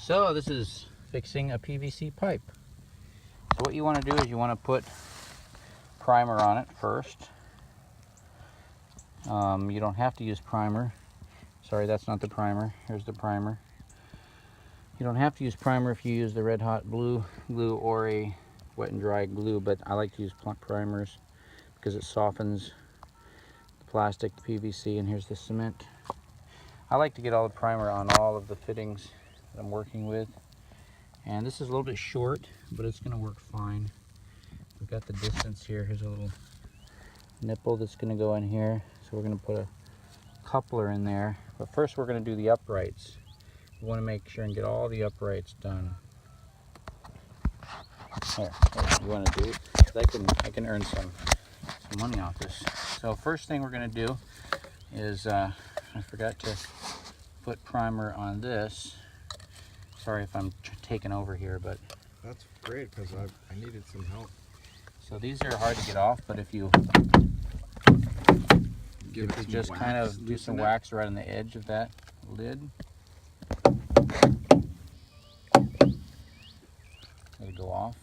So this is fixing a PVC pipe. So what you want to do is you want to put primer on it first. You don't have to use primer. Sorry, that's not the primer. Here's the primer. You don't have to use primer if you use the red hot blue glue or a wet and dry glue, but I like to use primers because it softens the plastic, the PVC, and here's the cement. I like to get all the primer on all of the fittings that I'm working with. And this is a little bit short, but it's going to work fine. We've got the distance here. Here's a little nipple that's going to go in here. So we're going to put a coupler in there. But first we're going to do the uprights. We want to make sure and get all the uprights done. There, what you want to do, because I can earn some money off this. So first thing we're going to do is, I forgot to put primer on this. Sorry if I'm taking over here, but that's great because I needed some help. So these are hard to get off, but if you just kind of do some wax right on the edge of that lid, it'll go off.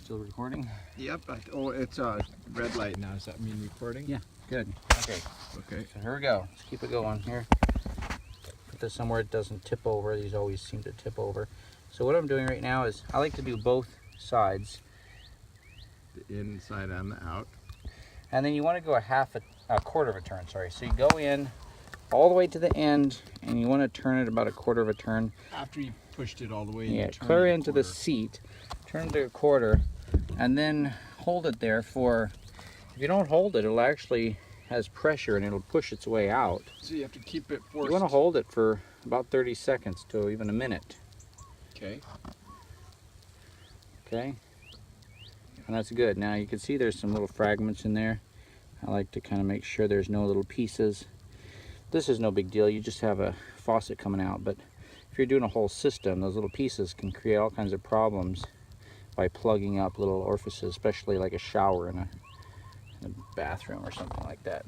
Still recording? Yep. Oh, it's a red light now. Does that mean recording? Yeah. Good. Okay. Okay. So here we go. Let's keep it going here. Put this somewhere it doesn't tip over. These always seem to tip over. So what I'm doing right now is I like to do both sides. The inside and the out. And then you want to go a quarter of a turn, sorry. So you go in all the way to the end and you want to turn it about a quarter of a turn. After you pushed it all the way. Yeah, clear into the seat, turn it to a quarter, and then hold it there for, if you don't hold it, it'll actually has pressure and it'll push its way out. So you have to keep it forced. You want to hold it for about 30 seconds to even a minute. Okay. Okay. And that's good. Now you can see there's some little fragments in there. I like to kind of make sure there's no little pieces. This is no big deal. You just have a faucet coming out. But if you're doing a whole system, those little pieces can create all kinds of problems by plugging up little orifices, especially like a shower in a bathroom or something like that.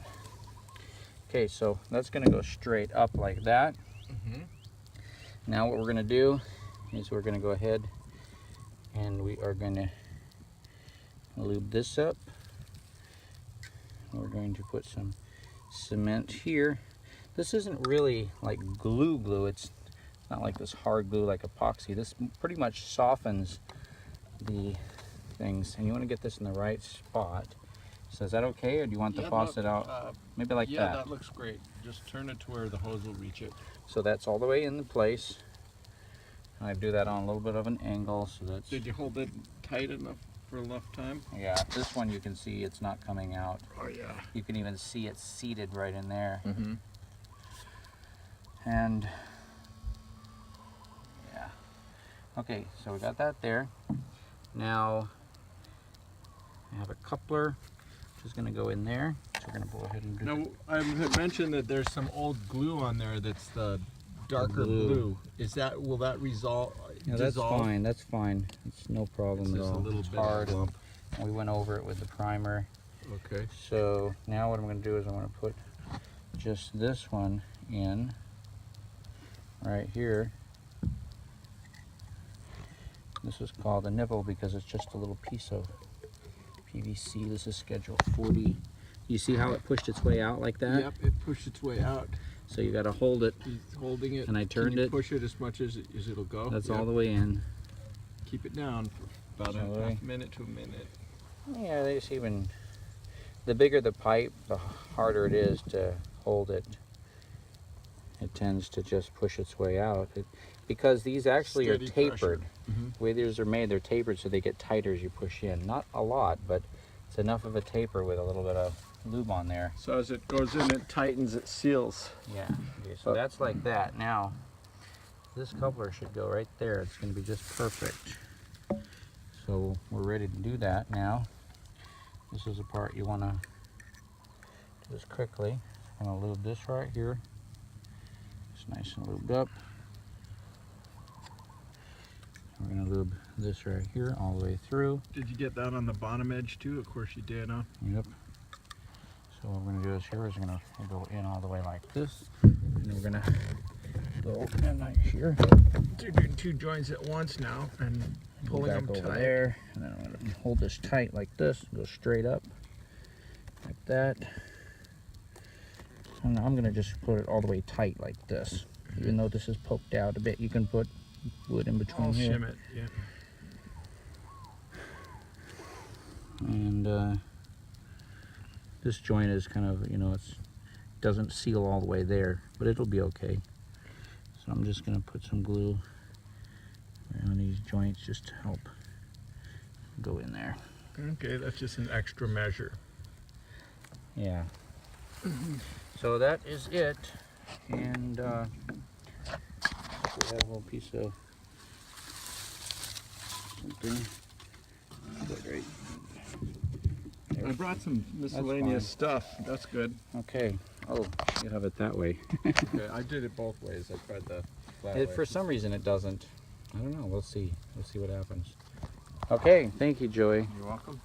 Okay, so that's going to go straight up like that. Mm-hmm. Now what we're going to do is we're going to go ahead and we are going to lube this up. We're going to put some cement here. This isn't really like glue. It's not like this hard glue like epoxy. This pretty much softens the things, and you want to get this in the right spot. So is that okay, or do you want the faucet out? Maybe like that. Yeah, that looks great. Just turn it to where the hose will reach it. So that's all the way in place. I do that on a little bit of an angle, so that's... Did you hold it tight enough for enough time? Yeah, this one you can see it's not coming out. Oh yeah. You can even see it's seated right in there. Mm-hmm. And yeah. Okay, so we got that there. Now I have a coupler which is going to go in there. So we're going to go ahead and do. Now I had mentioned that there's some old glue on there that's the darker blue. Is that, will that dissolve? That's fine. That's fine. It's no problem at all. A little it's bit hard. of a lump. And we went over it with the primer. Okay. So now what I'm going to do is I'm going to put just this one in right here. This is called a nipple because it's just a little piece of PVC. This is schedule 40. You see how it pushed its way out like that? Yep, it pushed its way out. So you got to hold it. He's holding it. And I turned Can you it. Push it as much as it'll go. That's all the way in. Keep it down for about a half minute to a minute. Yeah, they just even, the bigger the pipe, the harder it is to hold it. It tends to just push its way out. Because these actually are tapered. Mm-hmm. The way these are made, they're tapered so they get tighter as you push in. Not a lot, but it's enough of a taper with a little bit of lube on there. So as it goes in, it tightens, it seals. Yeah, okay, so that's like that. Now, this coupler should go right there. It's going to be just perfect. So we're ready to do that now. This is the part you want to do this quickly. I'm going to lube this right here. It's nice and lubed up. We're going to lube this right here all the way through. Did you get that on the bottom edge too? Of course you did, huh? Yep. So what we're going to do is here is going to go in all the way like this. And we're gonna go in here. Doing 2 joints at once now and pulling Back them over tight. there, and then I'm gonna hold this tight like this, go straight up, like that. And I'm gonna just put it all the way tight like this. Even though this is poked out a bit, you can put wood in between I'll here. shim it, yeah. And this joint is kind of, you know, it doesn't seal all the way there, but it'll be okay. So I'm just gonna put some glue around these joints just to help go in there. Okay, that's just an extra measure. Yeah. So that is it. And we have a little piece of something. Good, right? I brought some miscellaneous stuff. That's good. Okay. Oh, you have it that way. Okay, I did it both ways. I tried the flat way. For some reason it doesn't. I don't know. We'll see. We'll see what happens. Okay. Thank you, Joey. You're welcome.